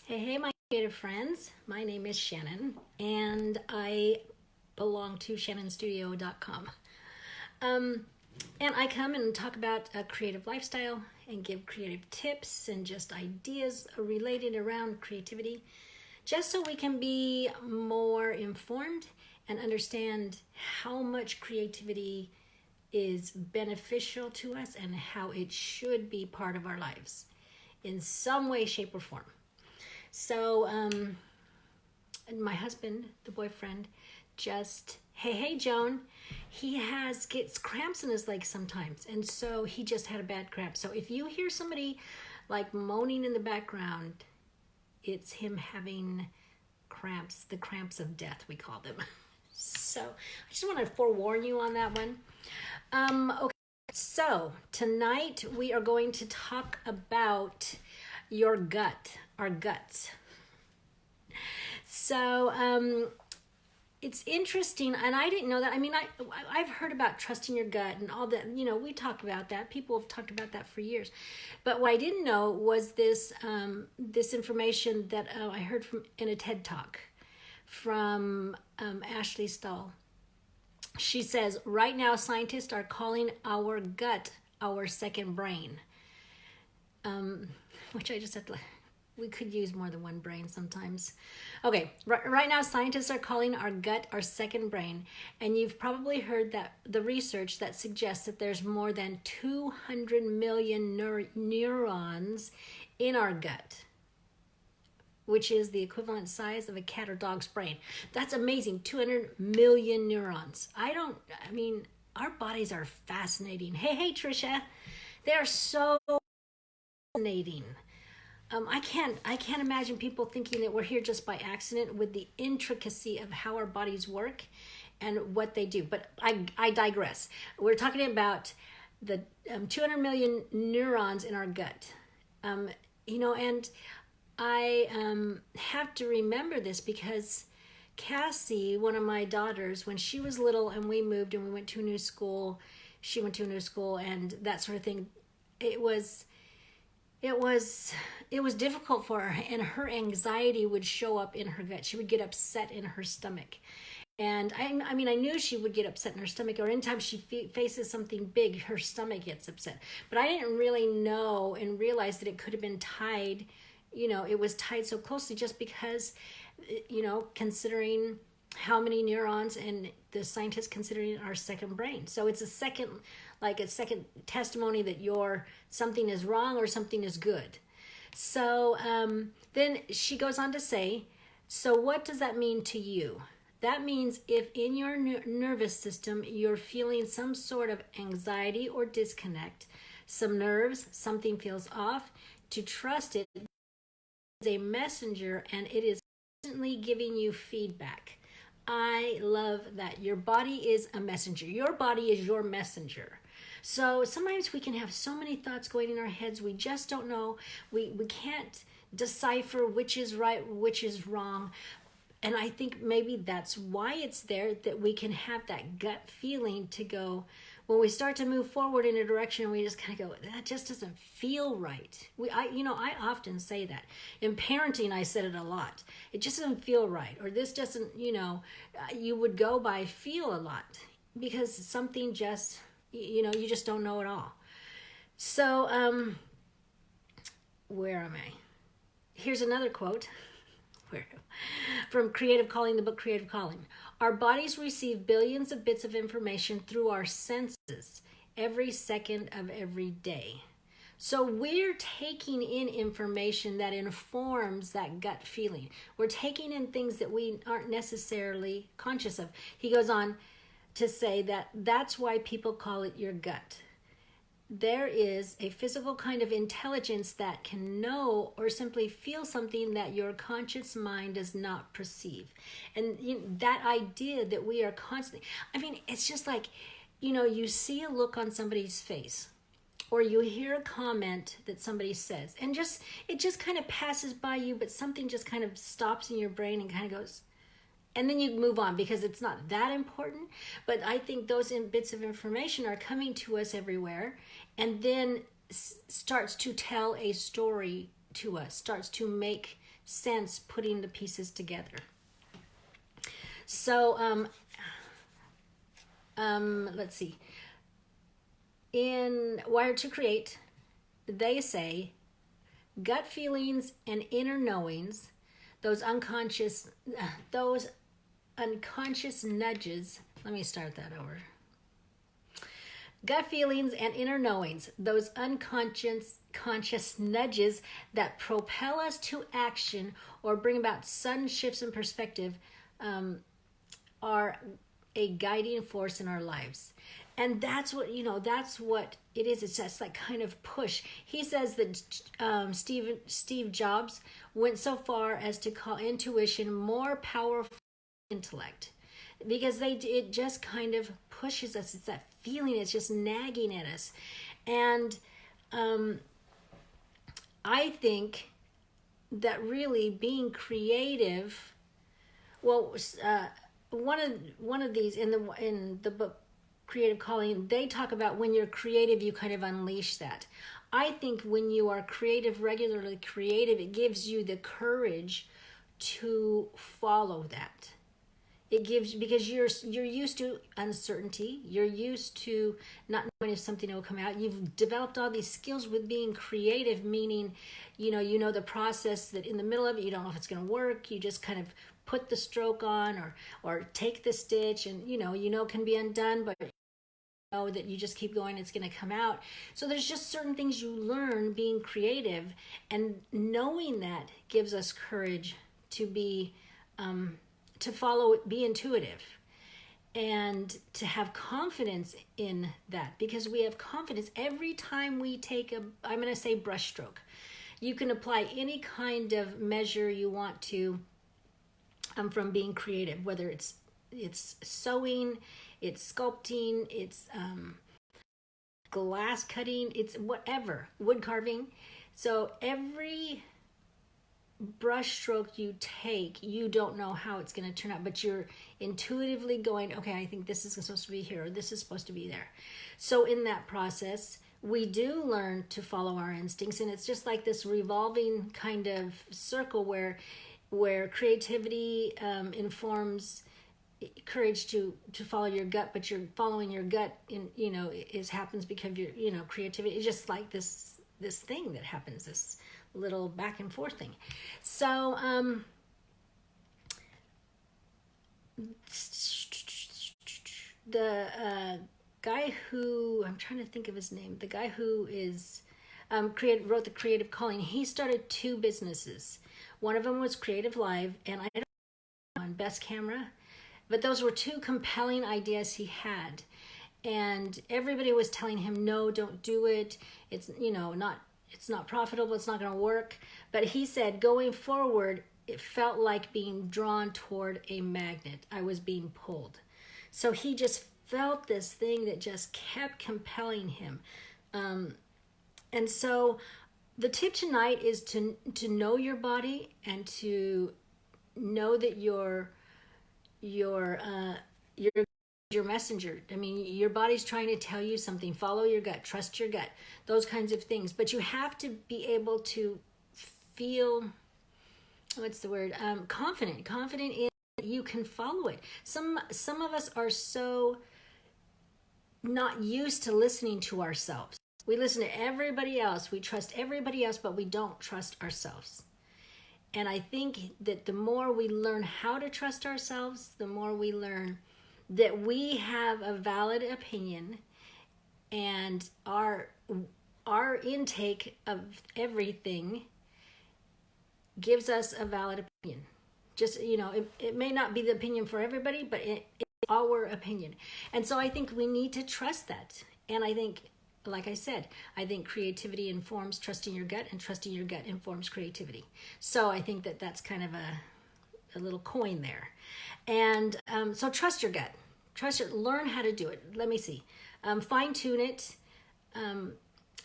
Hey, my creative friends. My name is Shannon, and I belong to shannonstudio.com. Um, and I come and talk about a creative lifestyle and give creative tips and just ideas related around creativity, just so we can be more informed and understand how much creativity is beneficial to us and how it should be part of our lives in some way, shape, or form. So, my husband, the boyfriend, hey Joan, gets cramps in his legs sometimes, and so he just had a bad cramp. So if you hear somebody like moaning in the background, it's him having cramps, the cramps of death, we call them. So I just want to forewarn you on that one. Okay, so tonight we are going to talk about your gut, our guts. So it's interesting, and I didn't know that. I mean, I've heard about trusting your gut and all that. We talk about that. People have talked about that for years. But what I didn't know was this information that I heard in a TED Talk from Ashley Stahl. She says, right now scientists are calling our gut our second brain. Which I just have to, we could use more than one brain sometimes. Okay, right now scientists are calling our gut our second brain, and you've probably heard that the research that suggests that there's more than 200 million neurons in our gut, which is the equivalent size of a cat or dog's brain. That's amazing, 200 million neurons. Our bodies are fascinating. Hey, Trisha, they are so fascinating. I can't imagine people thinking that we're here just by accident with the intricacy of how our bodies work and what they do. But I digress. We're talking about the 200 million neurons in our gut. And I have to remember this because Cassie, one of my daughters, when she was little and we moved and we went to a new school, she went to a new school and that sort of thing, it was difficult for her, and her anxiety would show up in her gut. She would get upset in her stomach. And I knew she would get upset in her stomach, or anytime she faces something big, her stomach gets upset. But I didn't really know and realize that it could have been tied, it was tied so closely just because, considering how many neurons, and the scientists considering our second brain. So it's a second testimony that something is wrong or something is good. So then she goes on to say, so what does that mean to you? That means if in your nervous system you're feeling some sort of anxiety or disconnect, some nerves, something feels off, to trust it is a messenger, and it is constantly giving you feedback. I love that. Your body is a messenger. Your body is your messenger. So sometimes we can have so many thoughts going in our heads, we just don't know. We can't decipher which is right, which is wrong. And I think maybe that's why it's there, that we can have that gut feeling to go, when we start to move forward in a direction, we just kind of go, that just doesn't feel right. I often say that. In parenting, I said it a lot. It just doesn't feel right. Or this doesn't, you would go by feel a lot, because something just, you just don't know it all. So, where am I? Here's another quote. From Creative Calling, the book Creative Calling. Our bodies receive billions of bits of information through our senses every second of every day. So we're taking in information that informs that gut feeling. We're taking in things that we aren't necessarily conscious of. He goes on to say that that's why people call it your gut. There is a physical kind of intelligence that can know or simply feel something that your conscious mind does not perceive. And that idea that we are constantly, it's just like, you see a look on somebody's face, or you hear a comment that somebody says, and it just kind of passes by you, but something just kind of stops in your brain and kind of goes, and then you move on because it's not that important. But I think those bits of information are coming to us everywhere, and then starts to tell a story to us, starts to make sense putting the pieces together. So let's see. In Wired to Create, they say gut feelings and inner knowings, those unconscious nudges. Let me start that over. Gut feelings and inner knowings, those conscious nudges that propel us to action or bring about sudden shifts in perspective, are a guiding force in our lives. And that's what, that's what it is. It's just like kind of push. He says that Steve Jobs went so far as to call intuition more powerful than intellect, because it just kind of pushes us. It's that feeling. It's just nagging at us. And I think that really being creative, well, one of these in the book Creative Calling, they talk about when you're creative, you kind of unleash that. I think when you are creative, regularly creative, it gives you the courage to follow that. It gives, because you're used to uncertainty. You're used to not knowing if something will come out. You've developed all these skills with being creative, meaning, you know the process, that in the middle of it, you don't know if it's going to work. You just kind of put the stroke on or take the stitch, and it can be undone, but know that you just keep going, it's going to come out. So there's just certain things you learn being creative, and knowing that gives us courage to be to follow, be intuitive, and to have confidence in that, because we have confidence every time we take I'm going to say brush stroke. You can apply any kind of measure you want to from being creative, whether it's sewing, it's sculpting, it's glass cutting, it's whatever, wood carving. So every brush stroke you take, you don't know how it's going to turn out, but you're intuitively going, okay, I think this is supposed to be here, or this is supposed to be there. So in that process, we do learn to follow our instincts, and it's just like this revolving kind of circle where creativity informs courage to follow your gut, but you're following your gut happens because creativity is just like this thing that happens, this little back and forth thing. So the guy who, I'm trying to think of his name, the guy who is wrote the Creative Calling, he started 2 businesses. One of them was Creative Live, and I don't know on Best Camera, but those were 2 compelling ideas he had, and everybody was telling him, no, don't do it, it's not profitable, it's not going to work. But he said, going forward, it felt like being drawn toward a magnet. I was being pulled. So he just felt this thing that just kept compelling him. And so the tip tonight is to know your body, and to know that your messenger. I mean, your body's trying to tell you something. Follow your gut, trust your gut, those kinds of things. But you have to be able to feel, confident in you can follow it. Some of us are so not used to listening to ourselves. We listen to everybody else. We trust everybody else, but we don't trust ourselves. And I think that the more we learn how to trust ourselves, the more we learn that we have a valid opinion, and our intake of everything gives us a valid opinion. Just, it may not be the opinion for everybody, but it's our opinion. And so I think we need to trust that. And I think, like I said, I think creativity informs trusting your gut, and trusting your gut informs creativity. So I think that that's kind of a little coin there. And so trust your gut. Learn how to do it. Let me see. Fine tune it.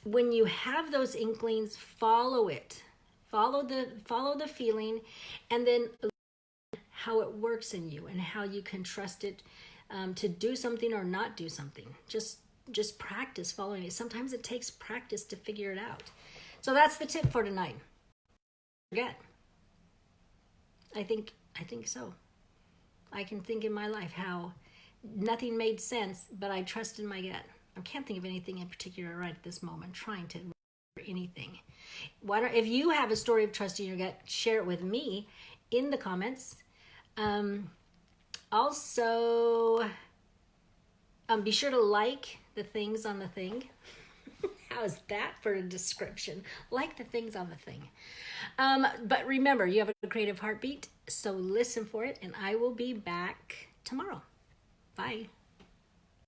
When you have those inklings, follow it. Follow the feeling, and then how it works in you, and how you can trust it to do something or not do something. Just practice following it. Sometimes it takes practice to figure it out. So that's the tip for tonight. gut. I think so. I can think in my life how nothing made sense, but I trusted my gut. I can't think of anything in particular right at this moment. I'm trying to remember anything. If you have a story of trusting your gut, share it with me in the comments. Also, be sure to like the things on the thing. How's that for a description? Like the things on the thing. But remember, you have a creative heartbeat, so listen for it, and I will be back tomorrow. Bye.